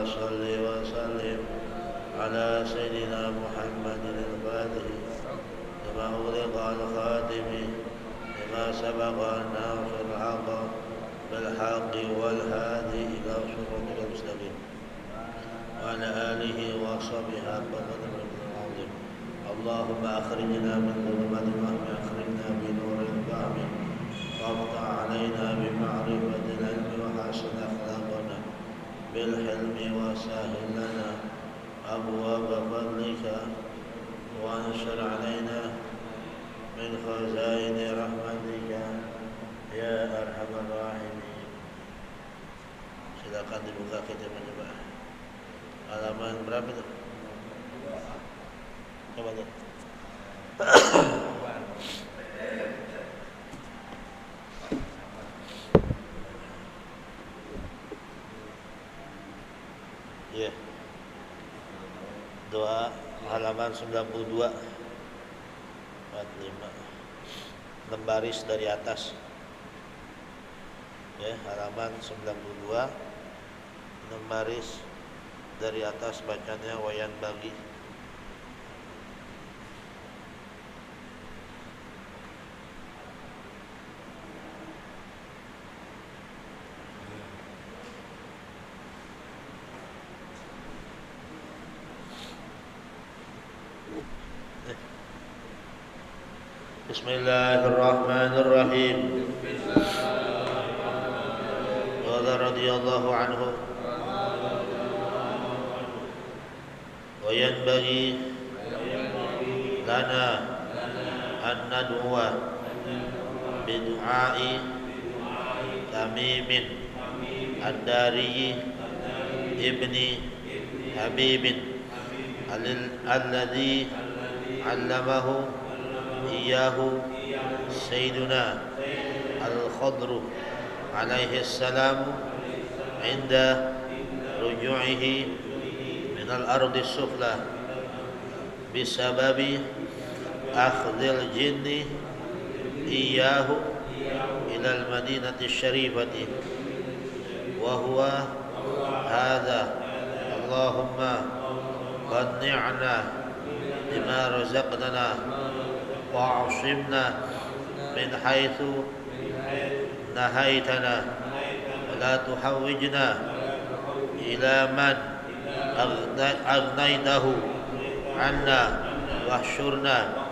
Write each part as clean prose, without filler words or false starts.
صل وسلم على سيدنا محمد الفاتح لما أغلق الخاتم لما سبق الناصر الحق بالحق والهادي إلى صراطك المستقيم وعلى آله وصحبه حق قدره العظيم. اللهم أخرجنا من ظلمات الوهم أخرجنا بنور الفهم وافتح علينا بمعرفة العلم وحسن أخلاقنا بالحلم وسهل لنا أبواب فضلك وانشر علينا من خزائن رحمتك يا أرحم الراحمين. Silakan dibuka kita mencoba. Halaman berapa itu? Coba tuh. Ya. Doa halaman 92. 45. 6 baris dari atas. Ya, halaman 92. 6 baris dari atas bacanya wayan bagi. Bismillahirrahmanirrahim. Qala radhiyallahu anhu wa yanbaghi lana an nad'uwa bi du'a'i Tamimin ad-Dari ibni Habibin alladhi 'allamahu iyahu Sayyiduna Al-Khadru alaihi salam inda ruju'ihi min al-ardi sufla bisababi akhdhil jinni iyahu ila al-madinati syarifati wa huwa hadha Allahumma qanni'na bima razaqtana wa'asimna min haitsu nahaitana wa la tuhawwijna ila man aghnaytahu anna wahsyurna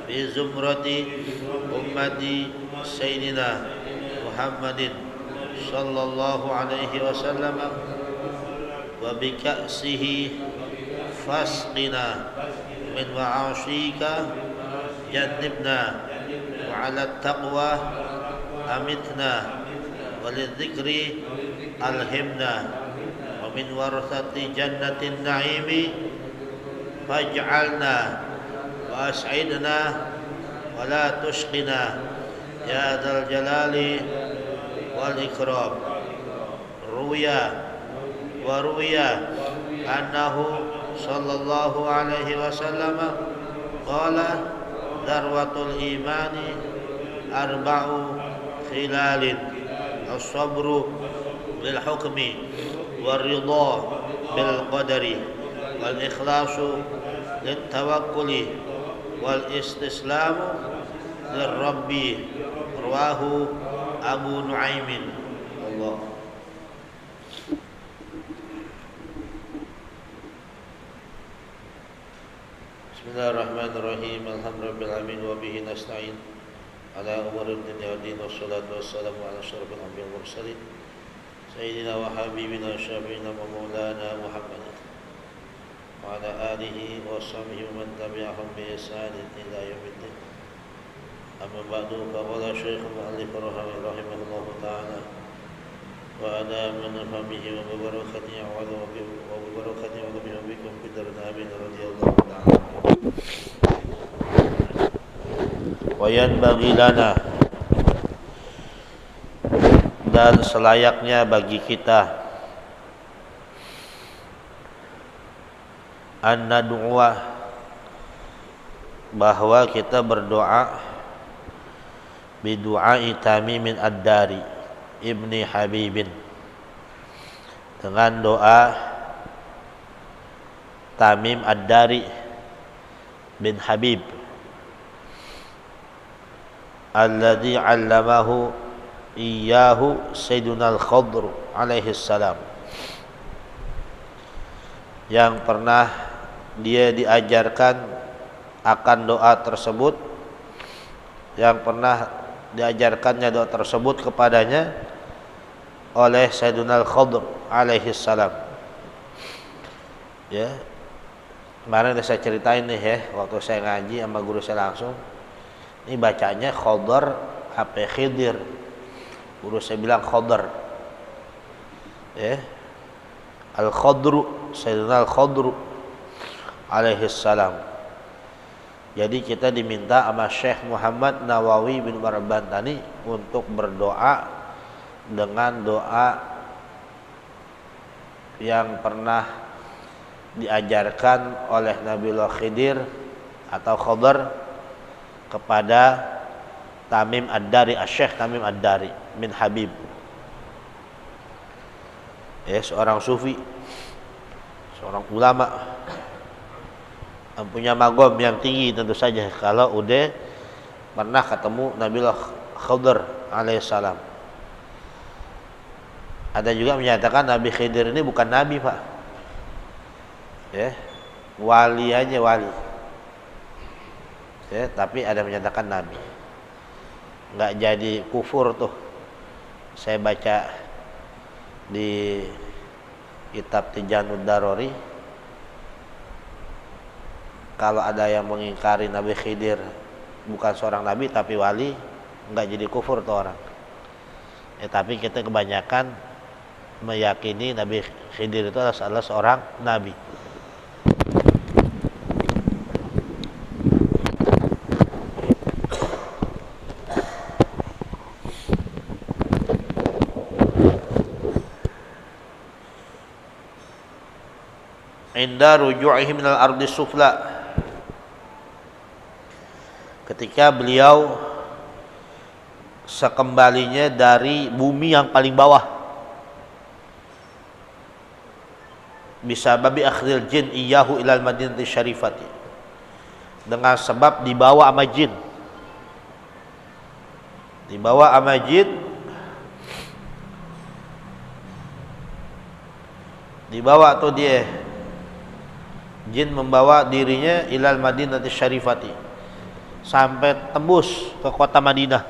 fi zumrati ummati sayyidina Muhammadin sallallahu alaihi wasallam wa bi ka'sihi fasqina min wa'ashika jannibna wa 'ala taqwa amitna wa lidhikri alhimna wa min warathati jannatin na'imi faj'alna wa as'idna wa la tushqina ya dzal jalali wal ikram. Ruya annahu sallallahu alaihi wasallam qala darwatul imani arba'u khilalin as-sabru bil hukmi wal ridha bil qadari wal ikhlasu lit tawakkuli wal istislamu lir rabbi. Rawahu Abu Nuaimin. Allah. Bismillahirrahmanirrahim. Alhamdulillahirabbil alamin wa bihi nasta'in ala umuri dunya waddin wassalatu wassalamu ala asyrafil anbiya'i wal mursalin sayyidina wa habibina syafi'ina wa maulana Muhammadin wa ala alihi wa sahbihi wa man tabi'ahum bi ihsan ila yaumiddin. Amma ba'du, faqala Syekh Mu'allif rahimahullah ta'ala wa ala man fahmihi wa barakatihi wa barakatihi wa bikum bidarnabi radhiyallahu ta'ala. Wa yanbaghi lana, dan selayaknya bagi kita, an nad'uwa, bahwa kita berdoa bidu'ai Tamimin ad-Dari ibni Habibin, dengan doa Tamim Ad-Dari bin Habib alladhi 'allamahu iyyahu Sayyiduna Al-Khadr alaihi salam, yang pernah dia diajarkan akan doa tersebut, yang pernah diajarkannya doa tersebut kepadanya oleh Sayyiduna Al-Khadr alaihi salam. Ya, kemarin udah saya ceritain nih ya, waktu saya ngaji sama guru saya langsung, ini bacanya Khadr apa Khidir, guru saya bilang Khadr, ya, Al-Khadru, Sayyidina Al-Khadru alaihi salam. Jadi kita diminta sama Syekh Muhammad Nawawi bin Barbantani untuk berdoa dengan doa yang pernah diajarkan oleh Nabiullah Khidir atau Khadr kepada Tamim Ad-Dari, Syekh Tamim Ad-Dari bin Habib, ya, seorang sufi, seorang ulama yang punya magom yang tinggi tentu saja kalau udah pernah ketemu Nabiullah Khadr alaihissalam. Ada juga menyatakan Nabi Khidir ini bukan nabi, Pak, ya, wali aja, wali, ya, tapi ada menyatakan nabi. Nggak jadi kufur tuh. Saya baca di kitab Tijanud Darori, kalau ada yang mengingkari Nabi Khidir bukan seorang nabi tapi wali, nggak jadi kufur tuh orang. Ya, tapi kita kebanyakan meyakini Nabi Khidir itu adalah seorang nabi. Inda ruju'ihi minal ardi sufla, ketika beliau sekembalinya dari bumi yang paling bawah, bisa babi akhdil jin iyahu ilal madinati syarifati, dengan sebab dibawa sama jin, dibawa sama jin, dibawa tuh dia, jin membawa dirinya ilal madinati syarifati, sampai tembus ke kota Madinah.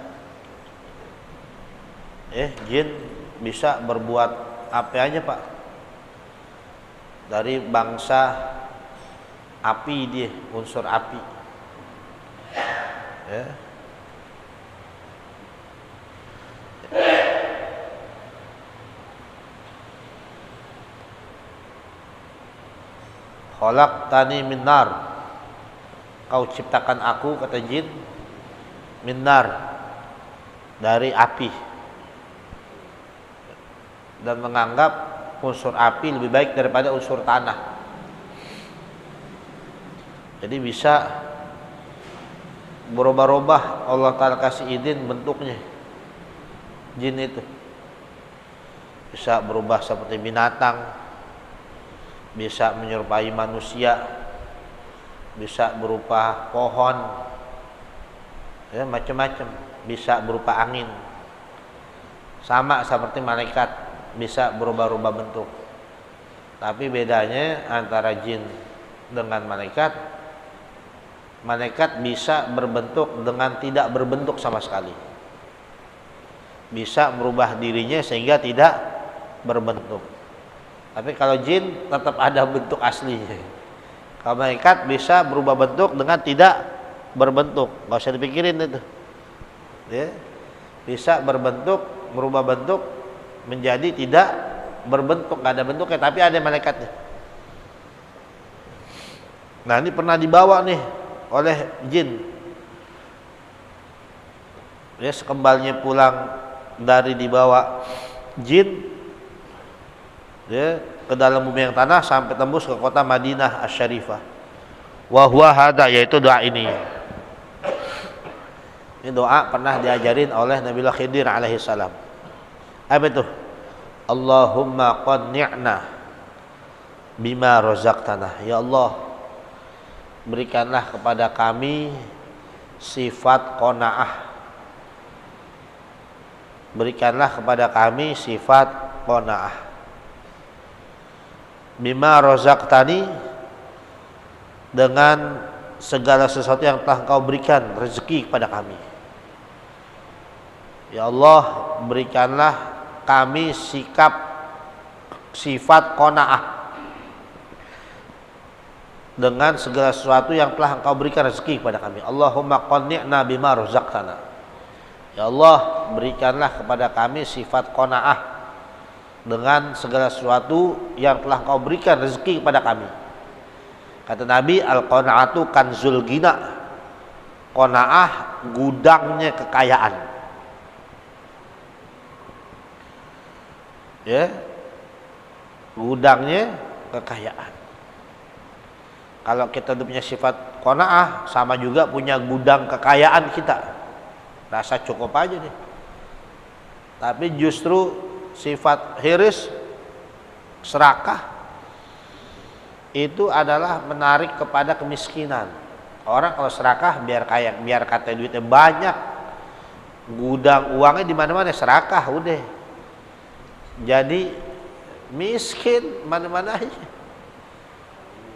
Jin bisa berbuat apa aja, Pak, dari bangsa api, dia unsur api, ya. Khalaqtani min nar, kau ciptakan aku, kata jin, min nar, dari api, dan menganggap unsur api lebih baik daripada unsur tanah. Jadi bisa berubah-ubah, Allah Ta'ala kasih izin bentuknya. Jin itu bisa berubah seperti binatang, bisa menyerupai manusia, bisa berupa pohon, ya, macam-macam, bisa berupa angin, sama seperti malaikat, bisa berubah-ubah bentuk. Tapi bedanya antara jin dengan malaikat, malaikat bisa berbentuk dengan tidak berbentuk sama sekali, bisa merubah dirinya sehingga tidak berbentuk. Tapi kalau jin tetap ada bentuk aslinya. Kalau malaikat bisa berubah bentuk dengan tidak berbentuk, nggak usah dipikirin itu, ya. Bisa berbentuk, merubah bentuk menjadi tidak berbentuk, nggak ada bentuknya, tapi ada malaikatnya. Nah, ini pernah dibawa nih oleh jin, ya, sekembalnya pulang dari dibawa jin, ya, ke dalam bumi yang tanah sampai tembus ke kota Madinah Asy-Syarifah. Wa huwa hada, yaitu doa ini. Ini doa pernah diajarin oleh Nabiullah Khidir alaihi salam. Apa itu? Allahumma qanni'na bima razaqtana. Ya Allah, berikanlah kepada kami sifat qanaah. Berikanlah kepada kami sifat qanaah. Bima razaqtani, dengan segala sesuatu yang telah Engkau berikan rezeki kepada kami. Ya Allah, berikanlah kami sifat qanaah dengan segala sesuatu yang telah Engkau berikan rezeki kepada kami. Allahumma qanni'na bima razaqtana. Ya Allah, berikanlah kepada kami sifat qanaah dengan segala sesuatu yang telah Engkau berikan rezeki kepada kami. Kata Nabi, al-qanaatu kanzul ghina. Qanaah gudangnya kekayaan. Ya. Gudangnya kekayaan. Kalau kita punya sifat qanaah, sama juga punya gudang kekayaan kita. Rasa cukup aja deh. Tapi justru sifat hiris, serakah, itu adalah menarik kepada kemiskinan. Orang kalau serakah biar kaya, biar kata duitnya banyak, gudang uangnya di mana-mana, serakah udah. Jadi miskin mana-mana aja.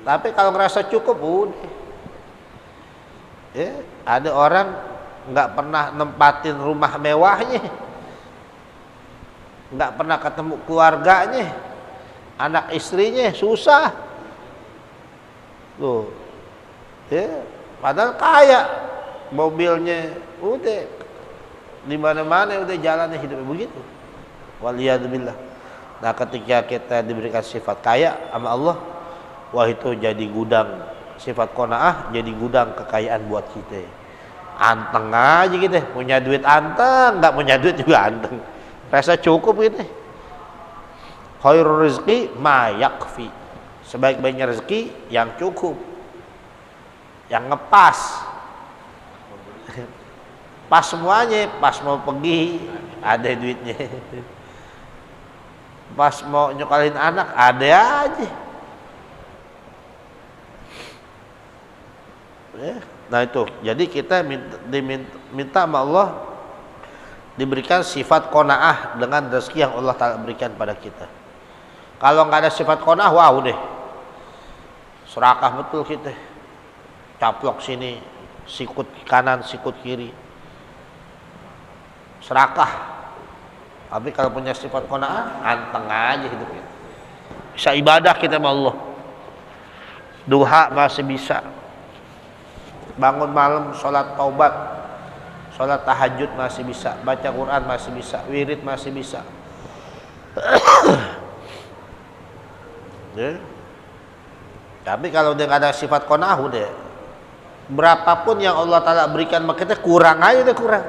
Tapi kalau ngerasa cukup udah. Ya, ada orang nggak pernah nempatin rumah mewahnya, nggak pernah ketemu keluarganya, anak istrinya susah. Tuh, ya, padahal kaya, mobilnya udah di mana-mana, udah jalannya hidupnya begitu. Waliyadzubillah. Nah, ketika kita diberikan sifat kaya sama Allah, wah itu jadi gudang sifat qanaah, jadi gudang kekayaan buat kita. Anteng aja gitu, punya duit anteng, nggak punya duit juga anteng. Rasa cukup gitu. Khairur rizqi ma yakfi. Sebaik-baiknya rezeki yang cukup, yang ngepas, pas semuanya. Pas mau pergi ada duitnya, pas mau nyokalin anak ada aja. Nah itu, jadi kita minta sama Allah diberikan sifat qanaah dengan rezeki yang Allah Ta'ala berikan pada kita. Kalau nggak ada sifat qanaah, wah udah serakah betul kita, caplok sini, sikut kanan, sikut kiri, serakah. Tapi kalau punya sifat qanaah, anteng aja hidupnya. Bisa ibadah kita sama Allah, duha masih bisa, bangun malam sholat taubat, sholat tahajud masih bisa, baca Quran masih bisa, wirid masih bisa. Ya. Tapi kalau dia nggak ada sifat qanaah, udah berapapun yang Allah Ta'ala berikan sama kita kurang aja, udah kurang.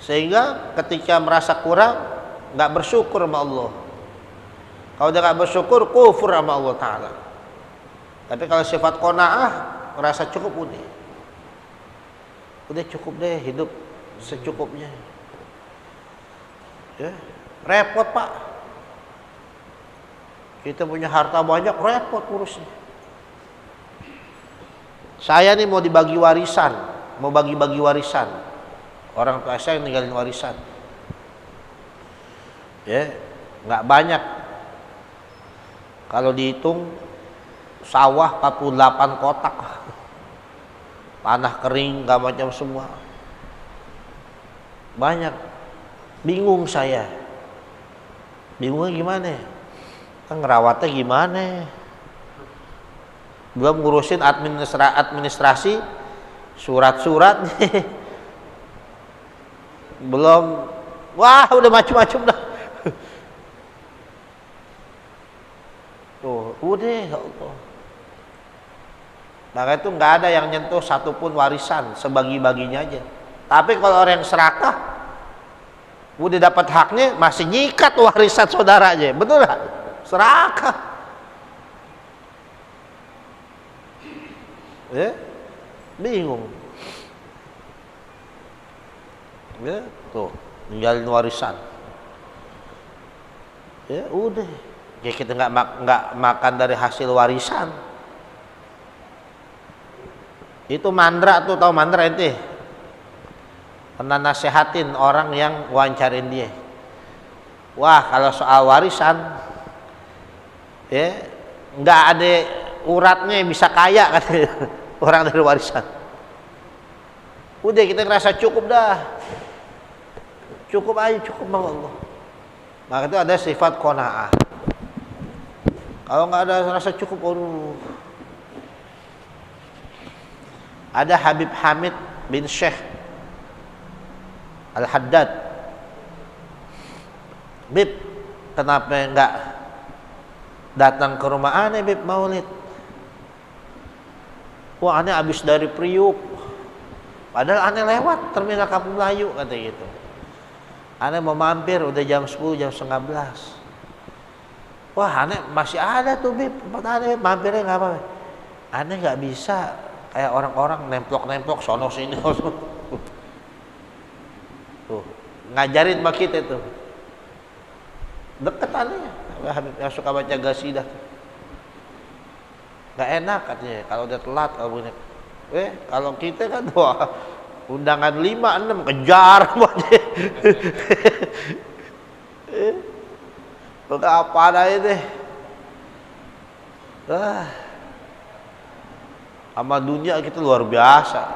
Sehingga ketika merasa kurang, nggak bersyukur sama Allah. Kalau dia nggak bersyukur, kufur sama Allah Ta'ala. Tapi kalau sifat qanaah, merasa cukup, udah cukup deh, hidup secukupnya. Ya, repot Pak. Kita punya harta banyak, repot urusnya. Saya nih mau dibagi warisan, mau bagi-bagi warisan. Orang tua saya ninggalin warisan. Ya, nggak banyak. Kalau dihitung sawah 48 kotak. Tanah kering, nggak macam semua. Banyak. Bingung saya. Bingungnya gimana? Ngerawatnya gimana? Belum ngurusin administrasi surat-surat. Belum, wah udah macam-macam dah. Tuh, udah ya Allah. Maka itu nggak ada yang nyentuh satupun warisan, sebagi-baginya aja. Tapi kalau orang yang serakah, udah dapat haknya masih nyikat warisan saudaranya, betul nggak? Serakah. Ya, bingung. Ya, tuh, ninggalin warisan. Ya, udah. Ya kita nggak makan dari hasil warisan. Itu mandra tuh, tahu mandra itu? Pernah nasehatin orang yang wawancarin dia. Wah, kalau soal warisan, ya nggak ada uratnya bisa kaya katanya orang dari warisan. Udah kita ngerasa cukup dah, cukup aja, cukup sama Allah. Maka itu ada sifat qanaah. Kalau nggak ada rasa cukup, ada Habib Hamid bin Syekh Al-Haddad. Bib, kenapa nggak datang ke rumah aneh Bib maulid? Wah, aneh habis dari Priuk, padahal aneh lewat terminal Kampung Melayu kata gitu. Aneh mau mampir udah jam 10, jam 11. Wah, aneh masih ada tuh Bib, tempat aneh mampirnya nggak apa-apa. Aneh nggak bisa kayak orang-orang nemplok sono sini. Tuh ngajarin sama kita tuh. Deket anehnya, Habib yang suka baca gasidah. Nggak enak katanya kalau udah telat kalau begini. Kalau kita kan wah, undangan 5, 6 kejar aja. Udah apa ada itu? Sama dunia kita luar biasa.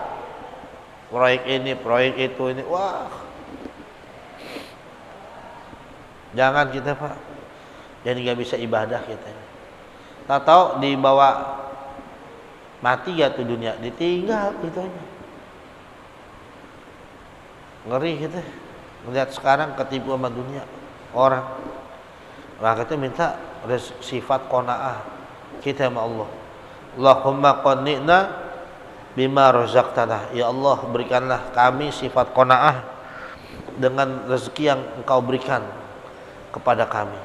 Proyek ini, proyek itu ini, wah. Jangan kita Pak, jadi nggak bisa ibadah kita. Tak tahu dibawa mati ya tuh dunia, ditinggal gitu aja. Ngeri kita melihat sekarang ketipu sama dunia orang. Maka kita minta sifat qanaah kita sama Allah. Allahumma qanni'na bima razaqtana. Ya Allah, berikanlah kami sifat qanaah dengan rezeki yang Engkau berikan kepada kami.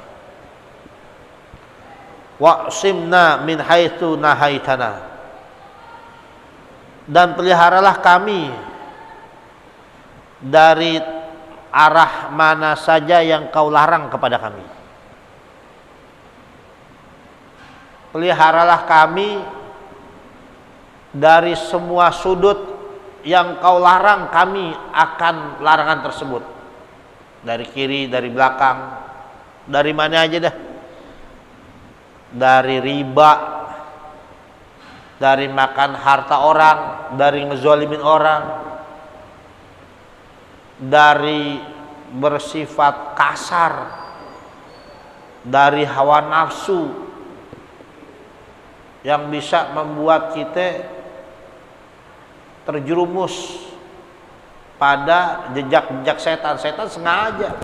Wa'simna min haitsu nahaitana. Dan peliharalah kami dari arah mana saja yang Kau larang kepada kami. Peliharalah kami dari semua sudut yang Kau larang kami akan larangan tersebut. Dari kiri, dari belakang, dari mana aja dah. Dari riba, dari makan harta orang, dari ngezolimin orang, dari bersifat kasar, dari hawa nafsu yang bisa membuat kita terjerumus pada jejak-jejak setan. Setan sengaja.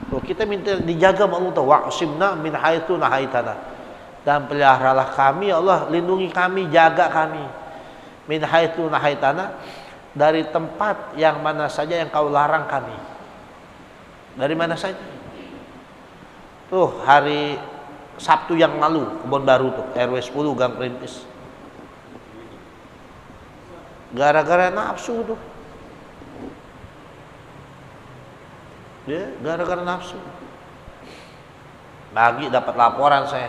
Tuh, kita minta dijaga sama Allah. Wa'simna min haitsu nahaitana. Dan peliharalah kami ya Allah, lindungi kami, jaga kami. Min haitsu nahaitana, dari tempat yang mana saja yang Kau larang kami. Dari mana saja. Tuh, hari Sabtu yang lalu, Kebon Baru tuh, RW 10 Gang Perintis. Gara-gara nafsu tuh. Ya, gara-gara nafsu. Pagi dapat laporan saya.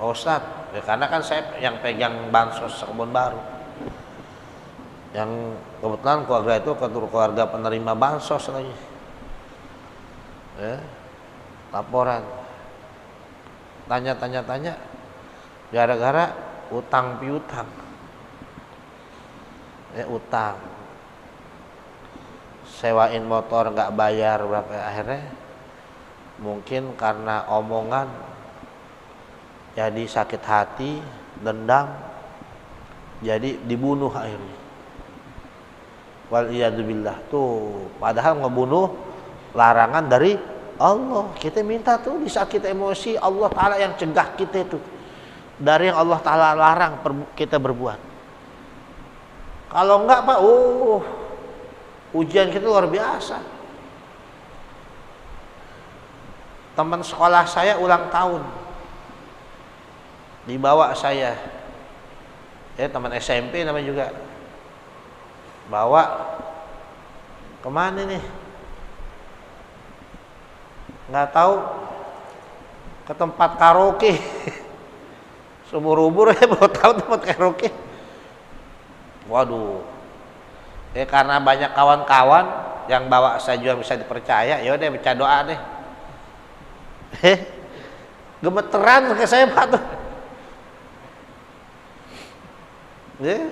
Pak Ustadz, ya karena kan saya yang pegang bansos Kebon Baru. Yang kebetulan keluarga itu keluarga penerima bansos lagi. Ya, laporan. Tanya, gara-gara utang piutang. Ya, utang. Sewain motor nggak bayar berapa, akhirnya mungkin karena omongan jadi sakit hati, dendam, jadi dibunuh akhirnya. Waliyadzubillah. Tuh, padahal ngebunuh larangan dari Allah. Kita minta tuh di saat kita emosi, Allah Ta'ala yang cegah kita itu dari yang Allah Ta'ala larang kita berbuat. Kalau enggak Pak, ujian kita luar biasa. Teman sekolah saya ulang tahun, dibawa saya, teman SMP namanya juga, bawa kemana nih? Nggak tahu, ke tempat karaoke. Seumur-umur baru tahu tempat karaoke. Waduh. Karena banyak kawan-kawan yang bawa saya juga bisa dipercaya, ya udah baca doa deh. Gemeteran ke saya Pak tuh.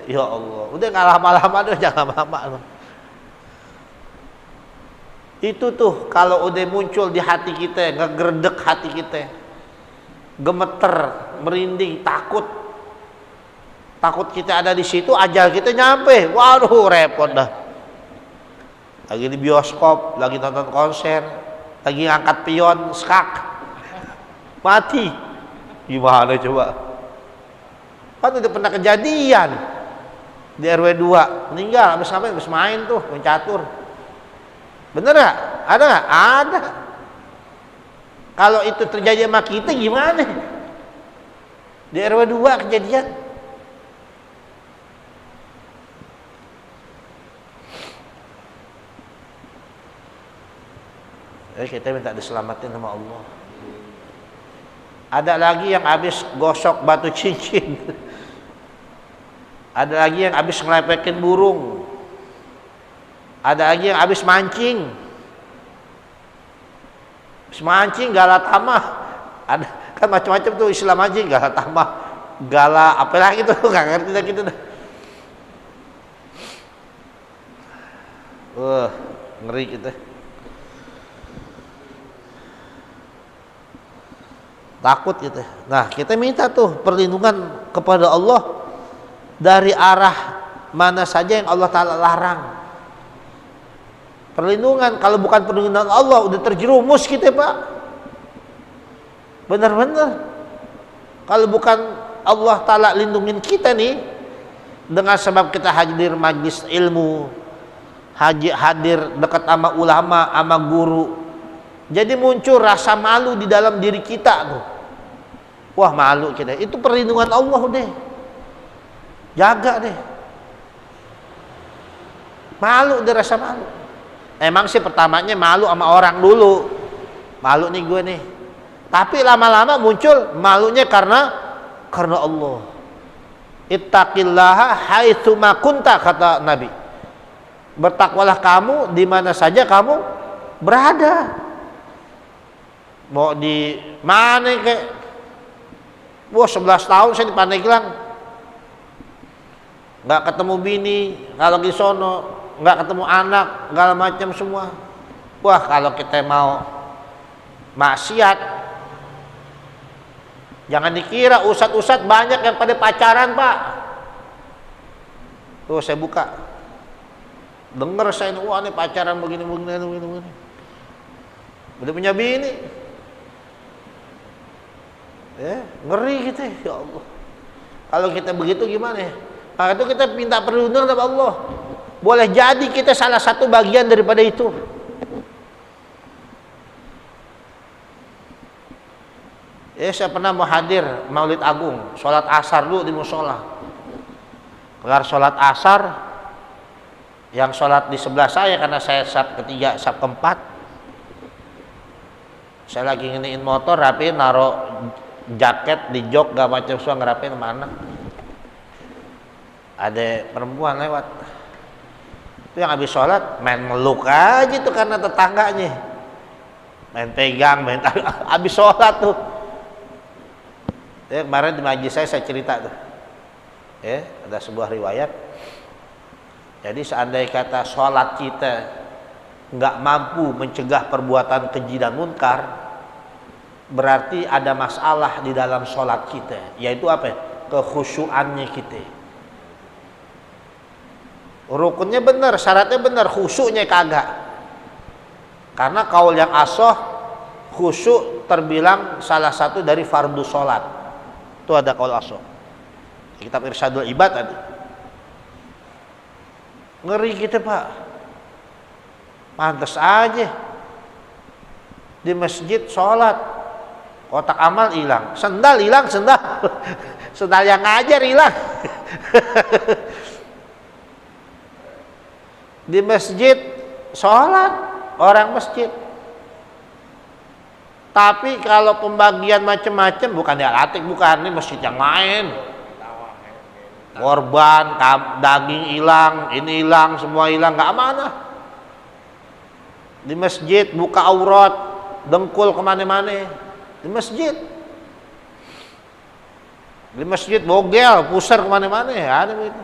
Ya Allah, udah nggak lama-lama deh, jangan lama-lama. Itu tuh kalau udah muncul di hati kita, ngegerdek hati kita, gemeter, merinding, takut kita ada di situ, ajal kita nyampe. Waduh, repot dah. Lagi di bioskop, lagi nonton konser, lagi ngangkat pion, skak, mati. Gimana coba? Kan udah pernah kejadian di RW 2, meninggal habis ngapain? Habis main tuh, main catur. Bener gak? Ada gak? Ada. Kalau itu terjadi sama kita gimana? Di RW 2 kejadian. Kita minta diselamatin sama Allah. Ada lagi yang habis gosok batu cincin. Ada lagi yang habis ngelepekin burung. Ada lagi yang habis mancing. Habis mancing gala tamah. Ada kan macam-macam tuh istilah mancing, gala tamah, gala apa lagi tuh, nggak ngerti dah gitu dah. Ngeri kita. Takut gitu. Nah, kita minta tuh perlindungan kepada Allah dari arah mana saja yang Allah Ta'ala larang. Perlindungan, kalau bukan perlindungan Allah udah terjerumus kita Pak. Benar-benar. Kalau bukan Allah Ta'ala lindungin kita nih, dengan sebab kita hadir majlis ilmu, hadir dekat sama ulama, sama guru, jadi muncul rasa malu di dalam diri kita tuh. Wah, malu kita. Itu perlindungan Allah deh. Jaga deh. Malu deh, rasa malu. Emang sih pertamanya malu sama orang dulu. Malu nih gue nih. Tapi lama-lama muncul malunya karena Allah. Ittaqillaha haitsu ma kunta, kata Nabi. Bertakwalah kamu di mana saja kamu berada. Mau di mana kayak, wah 11 tahun saya di Pandeglang, nggak ketemu bini, kalau di sono nggak ketemu anak, segala macam semua. Wah, kalau kita mau maksiat, jangan dikira ustad-ustad banyak yang pada pacaran Pak. Tuh saya buka, denger saya, wah ini pacaran begini. Udah punya bini. Ngeri gitu ya Allah. Kalau kita begitu gimana ya? Maka itu kita minta perlindungan dari Allah. Boleh jadi kita salah satu bagian daripada itu. Saya pernah mau hadir Maulid Agung, sholat asar dulu di musola. Kelar sholat asar, yang sholat di sebelah saya karena saya saf ketiga, saf keempat. Saya lagi nginiin motor, rapiin, naruh jaket di jok, gak macam semua, ngerapain mana. Ada perempuan lewat, itu yang habis sholat main meluk aja tuh karena tetangganya, main pegang, main habis sholat tuh. Kemarin di majlis saya cerita tuh, ada sebuah riwayat. Jadi seandainya kata sholat kita nggak mampu mencegah perbuatan keji dan munkar, berarti ada masalah di dalam sholat kita, yaitu apa? Kekhusyuannya kita. Rukunnya benar, syaratnya benar, khusyuknya kagak. Karena kaul yang asoh, khusyuk terbilang salah satu dari fardu sholat. Itu ada kaul asoh. Kitab Irsyadul Ibad tadi. Ngeri kita Pak. Pantes aja di masjid sholat, kotak amal hilang, sendal hilang, sendal yang ngajar hilang. Di masjid sholat, orang masjid Tapi kalau pembagian macam-macam bukan di Al-Atiq, bukan, ini masjid yang lain. Korban, daging hilang, ini hilang, semua hilang, nggak amanah. Di masjid buka aurat, dengkul kemana-mana. Di masjid. Di masjid bogel, pusar kemana-mana, ada begitu.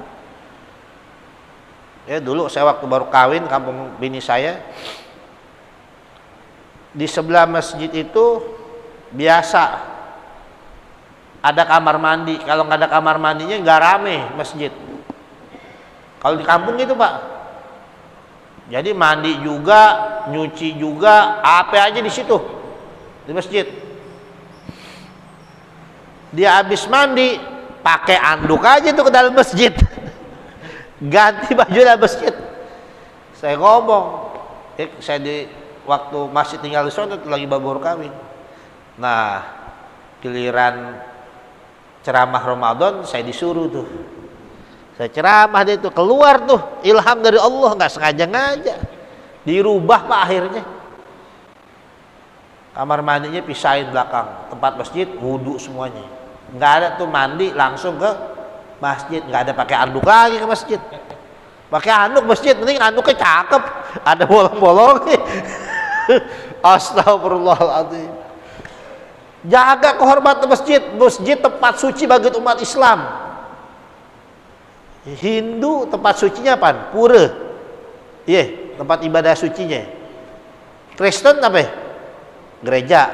Ya dulu saya waktu baru kawin, kampung bini saya, di sebelah masjid itu biasa ada kamar mandi. Kalau nggak ada kamar mandinya nggak rame masjid. Kalau di kampung gitu Pak. Jadi mandi juga, nyuci juga, apa aja di situ di masjid. Dia habis mandi, pakai anduk aja tuh ke dalam masjid. Ganti baju dalam masjid. Saya ngomong, saya di waktu masih tinggal di sana lagi baru kawin. Nah, giliran ceramah Ramadan saya disuruh tuh. Saya ceramah dia tuh, keluar tuh ilham dari Allah, nggak sengaja ngajak. Dirubah Pak akhirnya. Kamar mandinya pisahin belakang, tempat masjid wudu semuanya. Nggak ada tuh mandi langsung ke masjid, nggak ada pakai anduk lagi ke masjid. Pakai anduk masjid, penting anduknya cakep, ada bolong-bolongnya. Astagfirullahaladzim. Jaga kehormatan masjid. Masjid tempat suci bagi umat Islam. Hindu tempat sucinya apa? Pura. Iya, tempat ibadah sucinya. Kristen apa? Gereja.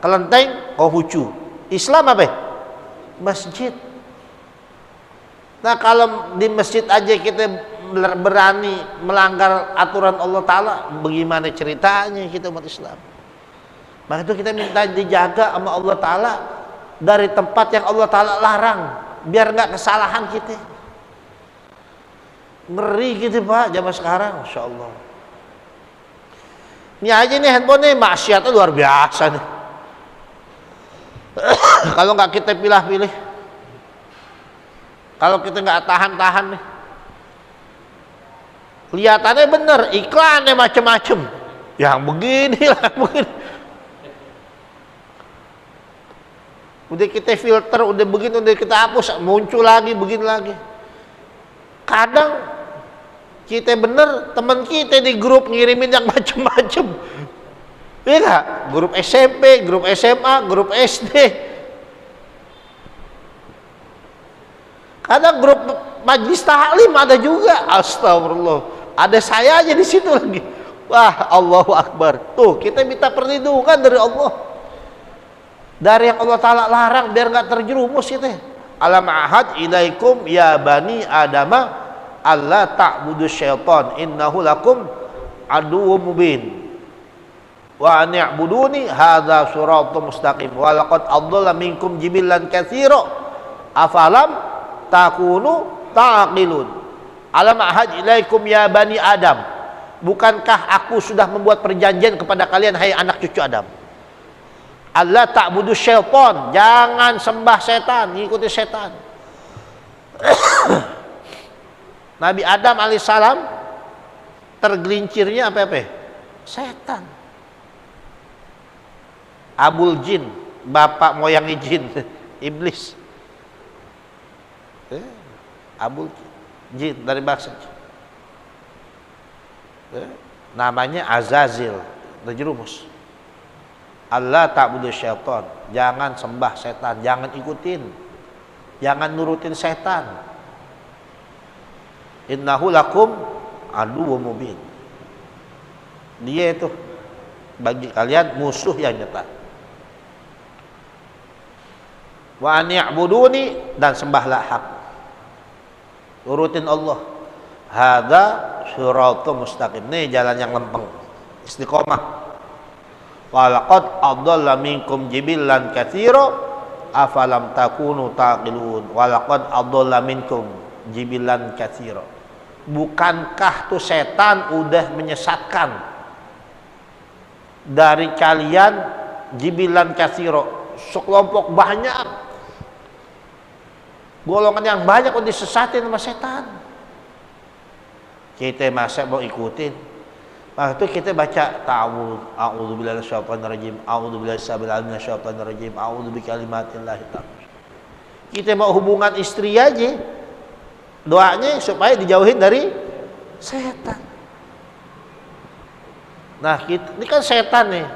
Kelenteng, Konghucu. Islam apa? Masjid. Nah kalau di masjid aja kita berani melanggar aturan Allah Ta'ala, bagaimana ceritanya kita umat Islam? Maka itu kita minta dijaga sama Allah Ta'ala dari tempat yang Allah Ta'ala larang, biar nggak kesalahan kita. Ngeri gitu Pak zaman sekarang, Masya Allah. Ini aja nih handphone nih, maksiatnya luar biasa nih. Kalau nggak kita pilih-pilih, kalau kita nggak tahan-tahan nih, kelihatannya bener, iklannya macem-macem, yang begini lah, begini. Udah kita filter, udah begini, udah kita hapus, muncul lagi, begini lagi. Kadang kita bener, teman kita di grup ngirimin yang macem-macem. Iya gak? Grup SMP, grup SMA, grup SD. Kadang grup majlis taklim ada juga. Astagfirullah. Ada saya aja di situ lagi. Wah, Allahu Akbar. Tuh, kita minta perlindungan dari Allah. Dari yang Allah Ta'ala larang biar nggak terjerumus kita. Alam ahad ilaikum ya bani adama alla ta'budu syaitan innahu lakum aduwwum mubin. Wa an ya'buduni hadza siratal mustaqim. Wa laqad adalla minkum jibillan katsira afalam takunu taqilun. Alam ahad ilaikum ya bani Adam. Bukankah aku sudah membuat perjanjian kepada kalian hai anak cucu Adam? Allah ta'budu syaitan, jangan sembah setan, ikuti setan. Nabi Adam alaihissalam tergelincirnya apa-apa? Setan. Abul jin, bapak moyangnya jin, iblis. Abul jin dari bahasa namanya Azazil, terjerumus. Allah ta'budu syaitan, jangan sembah setan, jangan ikutin, jangan nurutin setan. Innahu lakum aduwwum mubin. Dia itu bagi kalian musuh yang nyata. Wa an ya'buduni, dan sembahlah hak, turutin Allah. Hadza siratal mustaqim, nih jalan yang lempeng, istiqomah. Walaqad adalla minkum jibillan katsira afalam takunu taqilun. Walaqad adalla minkum jibillan katsira. Bukankah tuh setan udah menyesatkan dari kalian jibillan katsira, sekelompok banyak, golongan yang banyak udah disesatin sama setan. Kita masa mau ikutin? Nah, itu kita baca a'udzubillahi minasyaitonirrajim, a'udzubillahi minasyaitonirrajim, a'udzubikalimatillahi tammah. Kita mau hubungan istri aja, doanya supaya dijauhin dari setan. Nah, ini kan setan nih.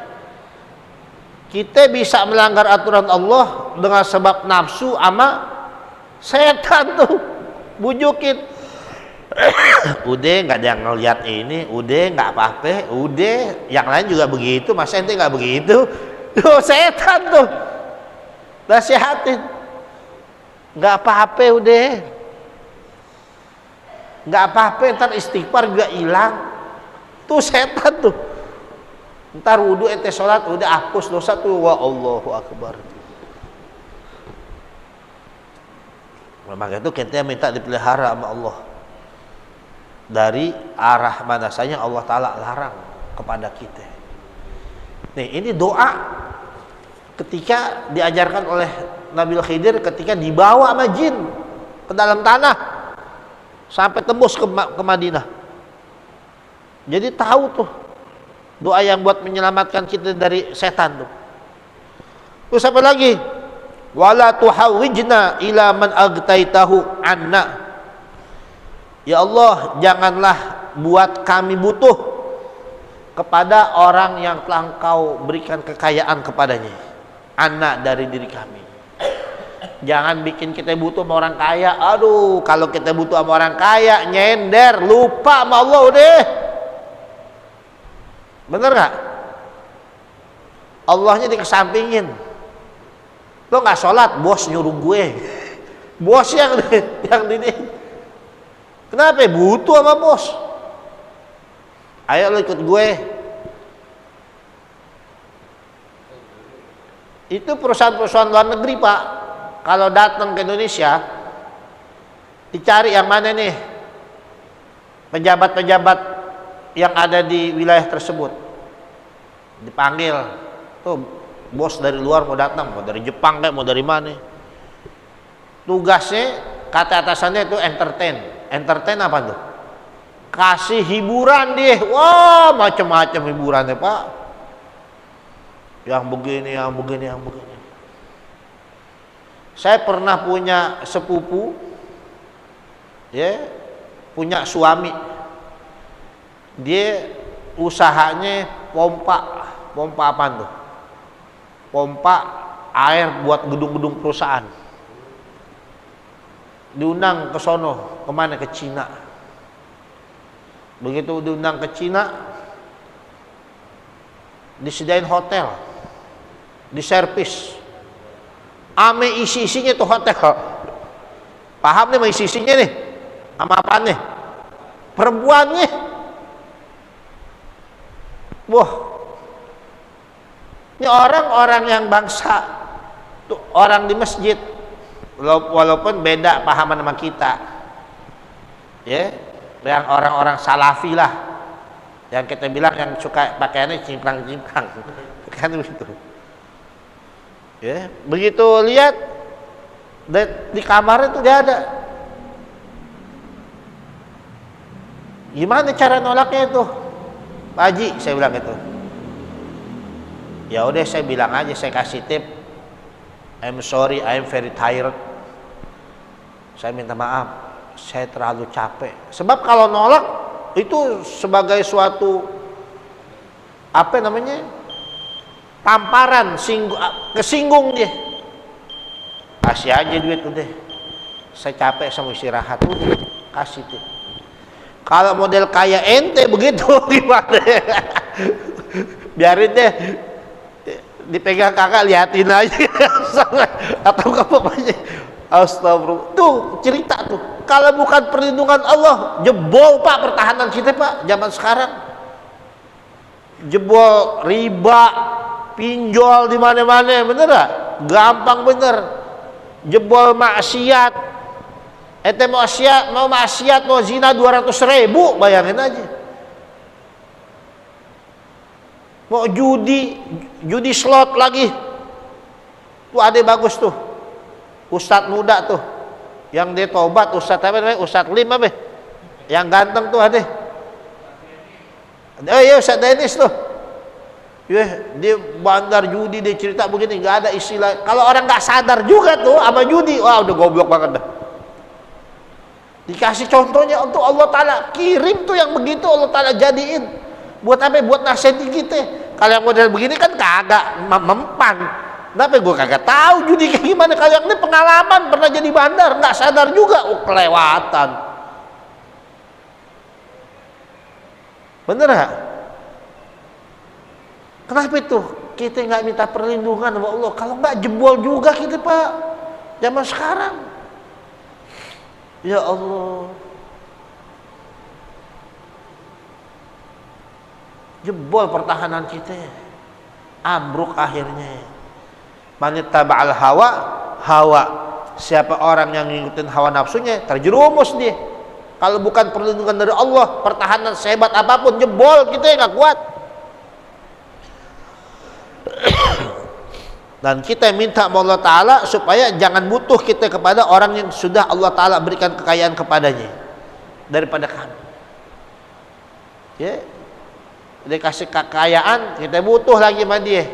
Kita bisa melanggar aturan Allah dengan sebab nafsu sama setan tuh bujukin. Udah nggak ada yang ngeliat ini, udah nggak apa-apa, udah yang lain juga begitu, masa ente nggak begitu? Tuh setan tuh nasihatin, nggak apa-apa, udah nggak apa-apa, ntar istighfar juga hilang. Tuh setan tuh, ntar wudu ente sholat udah hapus dosa tuh. Wa Allahu Akbar. Maka itu kita minta dipelihara sama Allah dari arah mana saja Allah Ta'ala larang kepada kita. Nih, ini doa ketika diajarkan oleh Nabi Khidir ketika dibawa sama jin ke dalam tanah sampai tembus ke Madinah. Jadi tahu tuh doa yang buat menyelamatkan kita dari setan tuh. Terus apa lagi? Wala tuhawwijna ila man agtaitahu anna. Ya Allah, janganlah buat kami butuh kepada orang yang telah Engkau berikan kekayaan kepadanya. Anak dari diri kami. Jangan bikin kita butuh sama orang kaya. Aduh, kalau kita butuh sama orang kaya, nyender, lupa sama Allah udah. Bener gak? Allahnya dikesampingin. Lo gak sholat, bos nyuruh gue. Bos yang ini. Kenapa? Butuh sama bos. Ayo lo ikut gue. Itu perusahaan-perusahaan luar negeri, Pak. Kalau datang ke Indonesia, dicari yang mana nih pejabat-pejabat yang ada di wilayah tersebut. Dipanggil. Tuh, bos dari luar mau datang, mau dari Jepang kayak mau dari mana. Tugasnya, kata atasannya itu entertain. Entertain apa tuh? Kasih hiburan dia. Wah, macam-macam hiburannya, Pak. Yang begini, yang begini, yang begini. Saya pernah punya sepupu, ya, punya suami. Dia usahanya pompa apa tuh? Pompa air buat gedung-gedung perusahaan. Diundang ke sono, kemana? Ke Cina. Begitu diundang ke Cina, disediain hotel, diservis, ame isi-isinya tuh hotel. Paham nih sama isi-isinya nih? Sama apaan nih? Perempuannya. Wah, ini orang-orang yang bangsa, tuh orang di masjid, walaupun beda pahaman sama kita, ya, yang orang-orang salafi lah, yang kita bilang yang suka pakaiannya cimplang-cimplang, kan begitu. Ya, begitu lihat di kamar itu dia ada. Gimana cara nolaknya itu, Pak Haji? Saya bilang itu. Ya udah, saya bilang aja, saya kasih tip. I'm sorry, I'm very tired. Saya minta maaf, saya terlalu capek. Sebab kalau nolak itu sebagai suatu apa namanya, tamparan, kesinggung dia. Kasih aja duit udah. Saya capek sama istirahat, udah kasih tip. Kalau model kaya ente begitu gimana? Biarin deh, dipegang kakak, liatin aja. Atau apa-apa. Astagfirullah. Tuh cerita tuh. Kalau bukan perlindungan Allah, jebol Pak pertahanan kita, Pak, zaman sekarang. Jebol riba, pinjol di mana-mana, bener gak? Gampang bener. Jebol maksiat. Ente mau maksiat, mau zina 200.000, bayangin aja. Mau judi slot lagi. Tuh ada bagus tuh. Ustadz muda tuh, yang dia tobat, Ustadz apa namanya? Ustadz Lim apa? Yang ganteng tuh ada. Ya Ustaz Dennis tuh. Dia bandar judi, dia cerita begini, nggak ada istilah. Kalau orang nggak sadar juga tuh sama judi, wah udah goblok banget dah. Dikasih contohnya untuk Allah Ta'ala kirim tuh yang begitu, Allah Ta'ala jadiin. Buat apa? Buat nasihatin kita. Kalau yang model begini kan kagak mempan. Kenapa gue kagak tahu judi kayak gimana? Kalau yang ini pengalaman pernah jadi bandar, nggak sadar juga, kelewatan. Bener gak? Kenapa itu? Kita nggak minta perlindungan sama Allah. Kalau nggak jebol juga kita Pak. Zaman sekarang. Ya Allah. Jebol pertahanan kita. Ambruk akhirnya. Man ittaba'al hawa. Siapa orang yang ngikutin hawa nafsunya, terjerumus dia. Kalau bukan perlindungan dari Allah, pertahanan sehebat apapun jebol, kita nggak kuat. Dan kita minta sama Allah Ta'ala supaya jangan butuh kita kepada orang yang sudah Allah Ta'ala berikan kekayaan kepadanya daripada kami. Ya, dia kasih kekayaan, kita butuh lagi sama dia.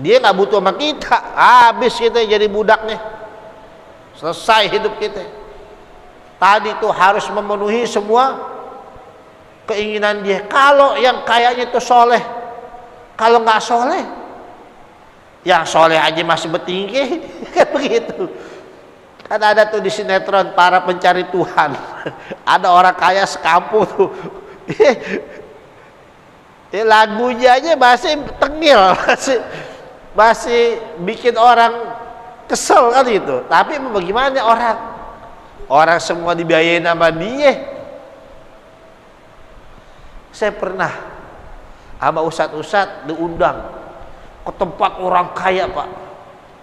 Dia nggak butuh sama kita, habis kita jadi budaknya. Selesai hidup kita. Tadi itu harus memenuhi semua keinginan dia. Kalau yang kayaknya itu soleh, kalau nggak soleh, yang soleh aja masih bertinggi, kan begitu. Kan ada tuh di sinetron para pencari Tuhan. Ada orang kaya sekampung tuh. Lagunya aja masih tengil, masih bikin orang kesel kan gitu. Tapi bagaimana orang semua dibiayain sama dia. Saya pernah sama ustadz diundang ke tempat orang kaya Pak,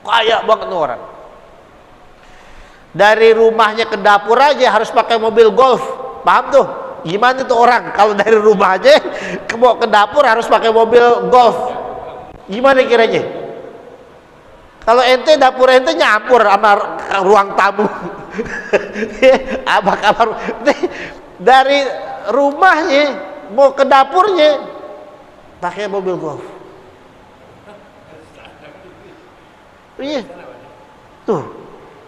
kaya banget nih orang. Dari rumahnya ke dapur aja harus pakai mobil golf, paham tuh? Gimana tuh orang kalau dari rumah aja ke dapur harus pakai mobil golf? Gimana kiranya? Kalau ente dapur ente nyampur sama ruang tamu, apa kamar? Dari rumahnya mau ke dapurnya pakai mobil golf. Iya, tuh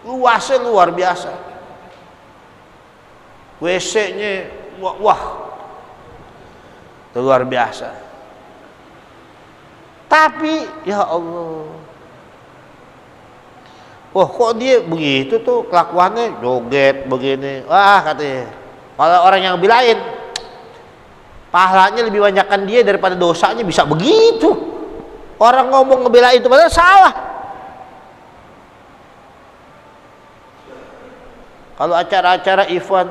luasnya luar biasa. WC-nya wah, luar biasa. Tapi ya Allah, wah kok dia begitu tuh kelakuannya, joget begini. Wah katanya, kalau orang yang bilain, pahalanya lebih banyakkan dia daripada dosanya, bisa begitu. Orang ngomong ngebelain itu padahal salah. Kalau acara-acara event,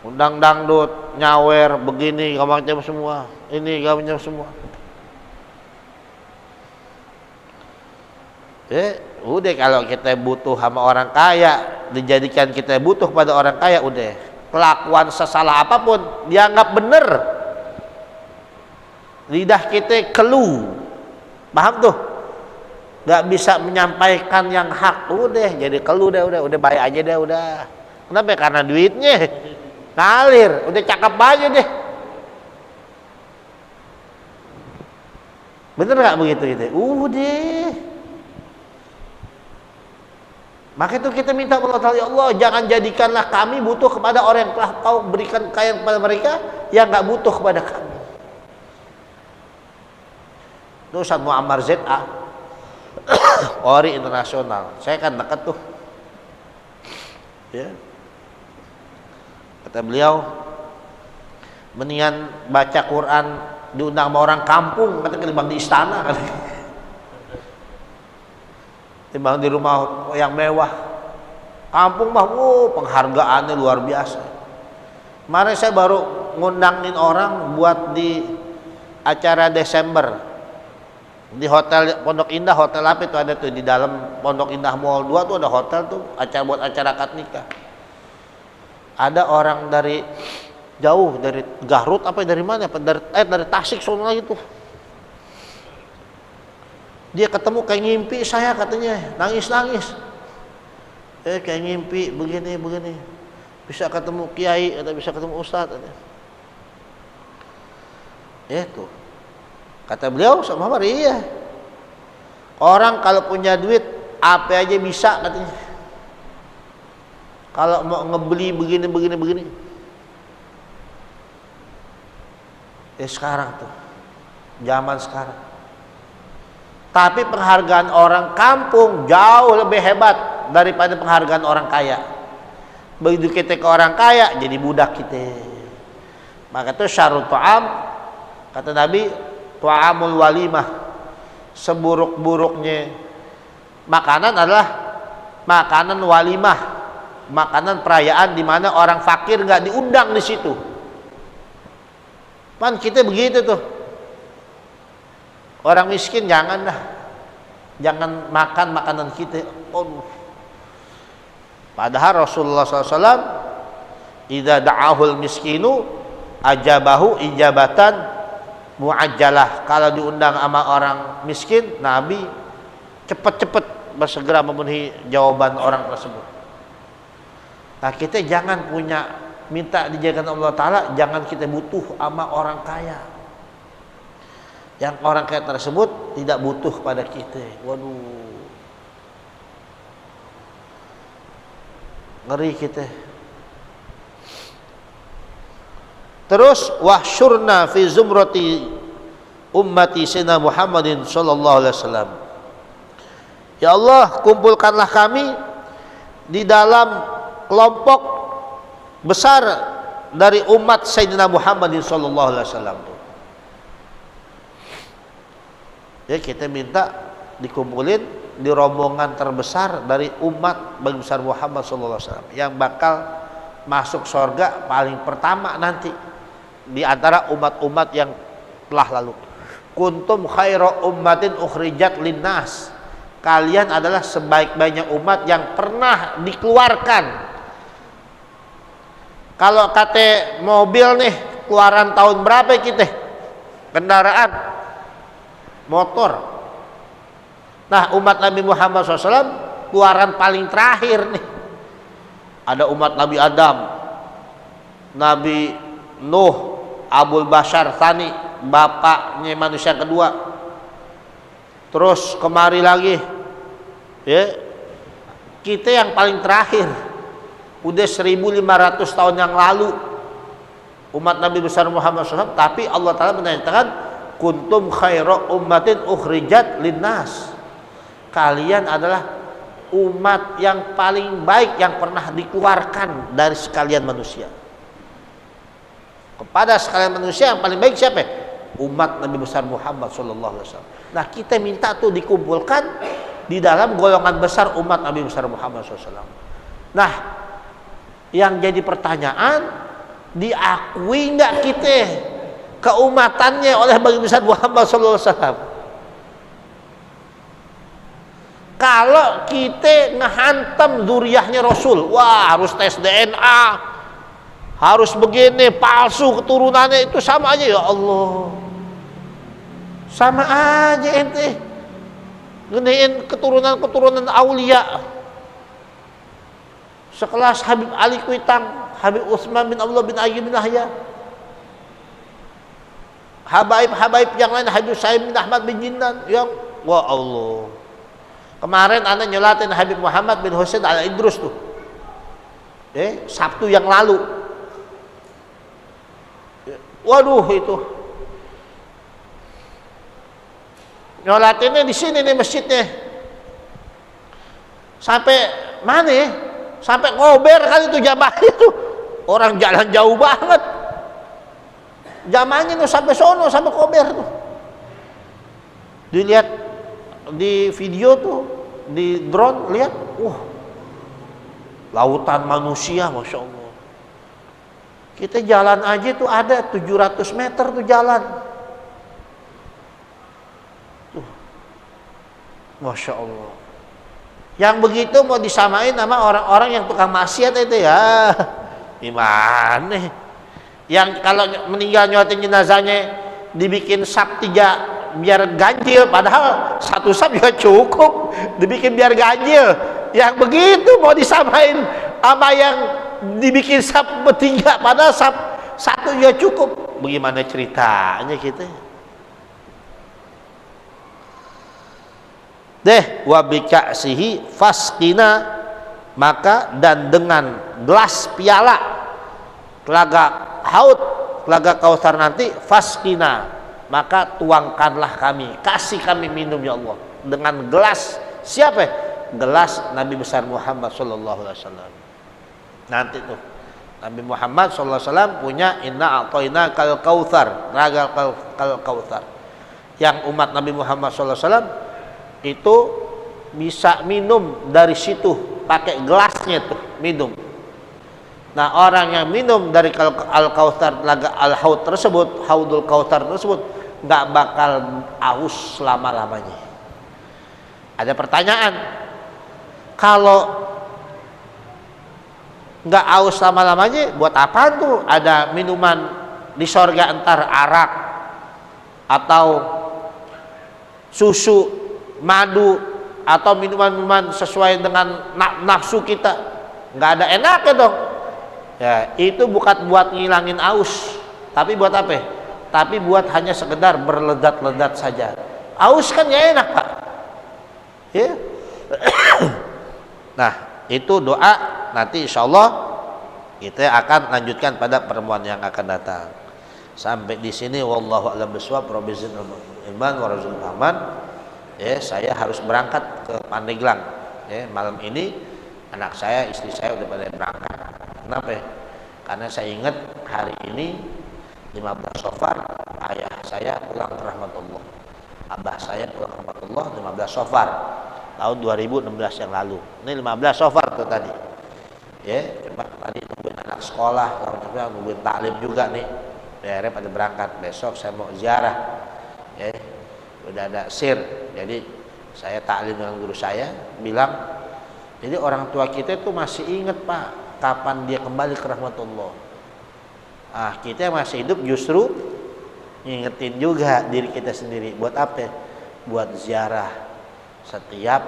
undang dangdut, nyawer, begini, gampangnya semua, ini gampangnya semua. Udah kalau kita butuh sama orang kaya, dijadikan kita butuh pada orang kaya, udah. Kelakuan sesalah apapun, dianggap bener. Lidah kita keluh, paham tuh? Gak bisa menyampaikan yang hak, udah jadi keluh deh, udah baik aja deh, udah. Kenapa? Karena duitnya ngalir, udah cakep aja deh. Bener gak begitu gitu? Udah. Maka itu kita minta kepada Allah, ya Allah, jangan jadikanlah kami butuh kepada orang yang telah Kau berikan kekayaan kepada mereka yang gak butuh kepada kami. Itu Ustaz Muammar ZA, Ori internasional. Saya kan dekat tuh. Ya. Kata beliau, mendingan baca Quran diundang sama orang kampung, kata ketimbang di istana, kata. Timbang di rumah yang mewah. Kampung mah, penghargaannya luar biasa. Kemarin saya baru ngundangin orang buat di acara Desember di hotel Pondok Indah. Hotel apa itu ada tuh di dalam Pondok Indah Mall 2 tuh ada hotel tuh, acara buat acara akad nikah. Ada orang dari jauh, dari Garut apa dari mana, dari Tasik sono lagi tuh. Dia ketemu kayak ngimpi saya, katanya nangis-nangis. Kayak ngimpi begini. Bisa ketemu kiai atau bisa ketemu ustadz. Itu kata beliau sama Umar, iya. Orang kalau punya duit apa aja bisa katanya. Kalau mau ngebeli begini. Sekarang tuh, zaman sekarang. Tapi penghargaan orang kampung jauh lebih hebat daripada penghargaan orang kaya. Begitu kita ke orang kaya, jadi budak kita. Maka itu syarut ta'am, kata Nabi, ta'amul walimah, seburuk-buruknya makanan adalah makanan walimah, makanan perayaan di mana orang fakir nggak diundang di situ. Pan kita begitu tuh, orang miskin jangan makan makanan kita. Padahal Rasulullah SAW, idza da'ahul miskinu ajabahu ijabatan muajjalah. Kalau diundang sama orang miskin, Nabi cepat-cepat bersegera memenuhi jawaban orang tersebut. Nah, kita jangan minta dijagakan Allah Ta'ala, jangan kita butuh sama orang kaya. Yang orang kaya tersebut tidak butuh pada kita. Waduh, ngeri kita. Terus wahsyurna fi zumrati ummati sayyidina Muhammadin sallallahu alaihi wasallam. Ya Allah, kumpulkanlah kami di dalam kelompok besar dari umat Sayyidina Muhammadin sallallahu alaihi wasallam. Ya, kita minta dikumpulin di rombongan terbesar dari umat bagi besar Muhammad sallallahu alaihi wasallam yang bakal masuk surga paling pertama nanti di antara umat-umat yang telah lalu. Kuntum khairu ummatin ukhrijat linnas. Kalian adalah sebaik-baiknya umat yang pernah dikeluarkan. Kalau kata mobil nih, keluaran tahun berapa kita? Kendaraan motor. Nah, umat Nabi Muhammad SAW keluaran paling terakhir nih. Ada umat Nabi Adam, Nabi Nuh, Abul Bashar Tsani, bapaknya manusia kedua. Terus kemari lagi, ya, kita yang paling terakhir. Udah 1500 tahun yang lalu umat Nabi besar Muhammad SAW. Tapi Allah Ta'ala menyatakan kuntum khairu ummatin ukhrijat linnas. Kalian adalah umat yang paling baik yang pernah dikeluarkan dari sekalian manusia. Kepada sekalian manusia yang paling baik siapa? Umat Nabi besar Muhammad SAW. Nah, kita minta tuh dikumpulkan di dalam golongan besar umat Nabi besar Muhammad SAW. Nah, yang jadi pertanyaan, diakui nggak kita keumatannya oleh Nabi besar Muhammad SAW? Kalau kita ngehantam zuriyahnya Rasul, wah harus tes DNA, harus begini, palsu keturunannya, itu sama aja. Ya Allah, sama aja ente gedein keturunan aulia sekelas Habib Ali Kuitang, Habib Utsman bin Abdullah bin Ayyub bin Yahya, Habaib yang lain, Habib Sa'id bin Ahmad bin Jindan, yang wah Allah. Kemarin anda nyolatin Habib Muhammad bin Husain al-Idrus tuh, Sabtu yang lalu. Waduh, itu nyolatinnya di sini nih masjidnya. Sampai mana ya? Sampai ngober kali itu jamaahnya tuh. Orang jalan jauh banget. Jamaahnya tuh sampai sono, sampai kober tuh. Dilihat di video tuh, di drone, lihat, lautan manusia, Masya Allah. Kita jalan aja tuh ada 700 meter tuh jalan. Tuh. Masya Allah. Yang begitu mau disamain sama orang-orang yang tukang maksiat itu ya. Gimana? Yang kalau meninggal nyolatin jenazahnya dibikin sap 3 biar ganjil, padahal 1 sap juga cukup, dibikin biar ganjil. Yang begitu mau disamain sama yang dibikin sap 3, padahal sap 1 ya cukup. bagaimana ceritanya gitu. Wabikasihi fasqina, maka dan dengan gelas piala telaga haud, telaga Kautsar nanti, fasqina, maka tuangkanlah kami, kasih kami minum ya Allah, dengan gelas siapa? Gelas Nabi besar Muhammad sallallahu alaihi wasallam. Nanti tuh Nabi Muhammad sallallahu alaihi wasallam punya inna a'tayna kal kautsar, raga kal kautsar, yang umat Nabi Muhammad sallallahu alaihi wasallam itu bisa minum dari situ pakai gelasnya tuh minum. Nah, orang yang minum dari al-kautsar, telaga al-haud tersebut, haudul kautsar tersebut, nggak bakal aus selama-lamanya. Ada pertanyaan, kalau nggak aus selama-lamanya, buat apa tuh ada minuman di sorga, entar arak atau susu, madu, atau minuman-minuman sesuai dengan nafsu kita, nggak ada enaknya dong. Ya, itu bukan buat ngilangin aus, tapi buat apa? Tapi buat hanya sekedar berledat-ledat saja. Aus kan ya enak, Pak. Ya. Nah, itu doa nanti insya Allah kita akan lanjutkan pada pertemuan yang akan datang. Sampai di sini wallahu a'lam bishawab, robizin iman warazul aman. Ya, saya harus berangkat ke Pandeglang. Ya, malam ini anak saya, istri saya udah pada berangkat. Kenapa? Karena saya ingat hari ini 15 Safar ayah saya pulang ke rahmatullah, abah saya pulang ke rahmatullah 15 Safar tahun 2016 yang lalu. Ini 15 Safar tuh tadi. Ya, cuma tadi nungguin anak sekolah, nungguin taklim juga nih. Daerah pada berangkat. Besok saya mau ziarah. Ya, udah ada sir. Jadi saya taklim dengan guru saya, bilang, jadi orang tua kita itu masih ingat, Pak, kapan dia kembali ke rahmatullah. Ah, kita yang masih hidup justru ngingetin juga diri kita sendiri. Buat apa? Buat ziarah setiap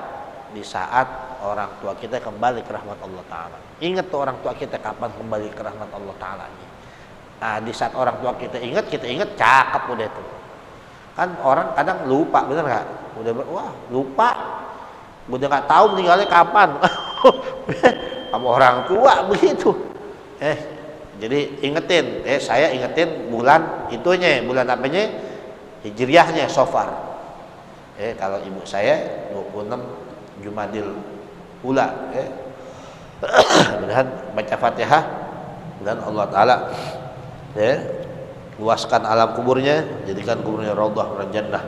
di saat orang tua kita kembali ke rahmat Allah Ta'ala. Ingat tuh orang tua kita kapan kembali ke rahmat Allah Ta'ala. Nah, di saat orang tua kita ingat cakep udah itu. Kan orang kadang lupa, bener nggak? Udah lupa, udah nggak tahu meninggalnya kapan. Sama orang tua begitu. Jadi ingetin, saya ingetin bulan itunya, bulan apanya? Hijriahnya Safar. Kalau ibu saya 26 Jumadil Ula. Mudah-mudahan baca Fatihah dan Allah Ta'ala luaskan alam kuburnya, jadikan kuburnya raudhah min jannah.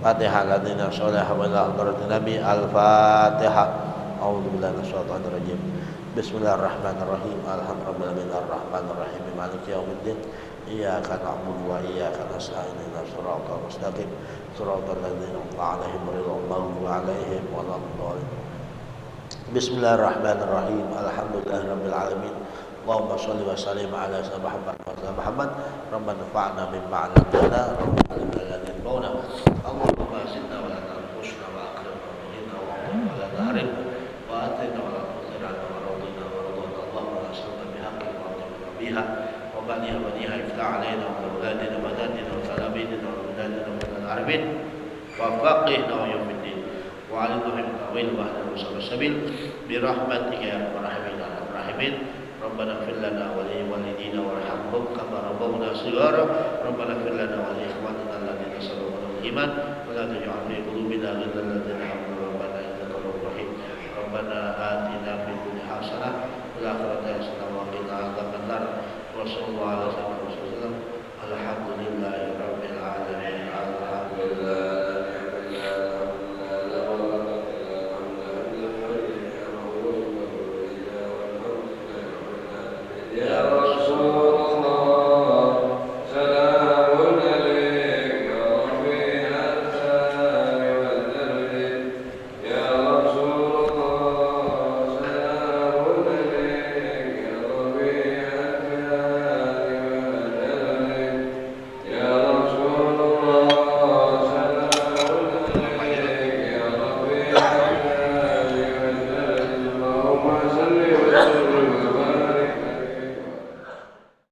Fatihah ladzina sholaha wa ala hadratin nabi. Al-Fatihah. A'udzubillahi minasyaitonir rajim. Bismillahirrahmanirrahim. Alhamdulillahi arrahmanir rahim. Maliki yaumiddin. Iyyaka na'budu wa iyyaka nasta'in. Ihdinas siratal mustaqim. Siratal ladzina an'amta 'alaihim ghairil maghdubi 'alaihim waladdallin. Bismillahirrahmanirrahim. Alhamdulillahirabbil alamin. Allahumma sholli wa sallim ala sayyidina Muhammad. Rabbana fa'na mimma 'allamtana. Rabbana alimna alladhi yanfa'una. Allahumma zidna wa la tanqusna wa akrimna wa inna wa la tahrim wa atina wa la tu'thirna wa radina wa radina Allahumma as'alna bihaqqi wa atina biha wa baniha wa niha iftah 'alaina wa awladina wa dadina wa talabidina wa dadina wa al-arbin wa faqihna wa yawmiddin wa 'alaihi ta'wil wa ahli sabil bi rahmatika ya arhamar rahimin. ربنا اغفر لنا ولوالدينا وارحمهم كما ربونا صغارا. ربنا اغفر لنا ولإخواننا الذين سبقونا بالإيمان ولا تجعل في قلوبنا غلا للذين آمنوا ربنا إنك رؤوف رحيم. ربنا آتنا في الدنيا حسنة وفي الآخرة حسنة وقنا عذاب النار. وصلى الله على سيدنا محمد الحمد